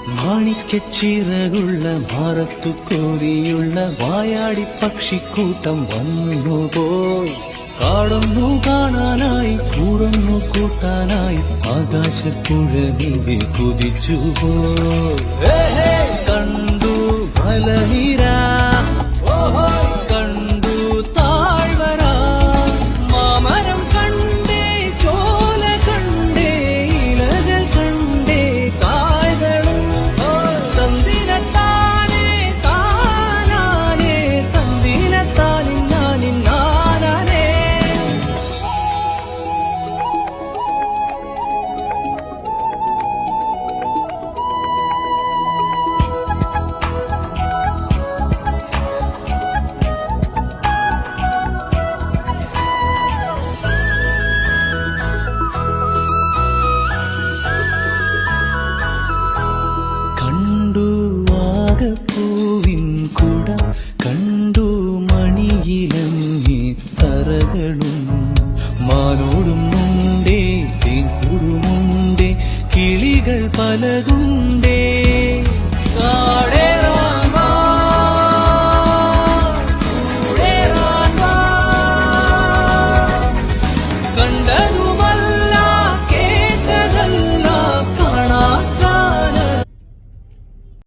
മാണിക്കച്ചിറകുള്ള മാറത്തു കോരിയുള്ള വായാടി പക്ഷിക്കൂട്ടം വന്നുപോയി. കാടൊന്നു കാണാനായി കൂടൊന്നു കൂട്ടാനായി ആകാശപ്പുഴനിൽ കുതിച്ചുപോയി. കണ്ടു മലനിര, കണ്ടു താഴ്വര, മാമരം കണ്ടേ, ചോല കണ്ടേ, ഇലകൾ കണ്ടേ, കായകളും തന്തിനത്താനേ താനാനേ, തന്തിനത്താനിന്നാനിന്നാനേ. കണ്ടു വാഗപ്പൂവിൻ കുടം, കണ്ടു മണിയിലങ്ങി തറകളും, മാനോടും മുണ്ടേ തേൻകൂടുമുണ്ടേ, കിളികൾ പലകുണ്ടേ.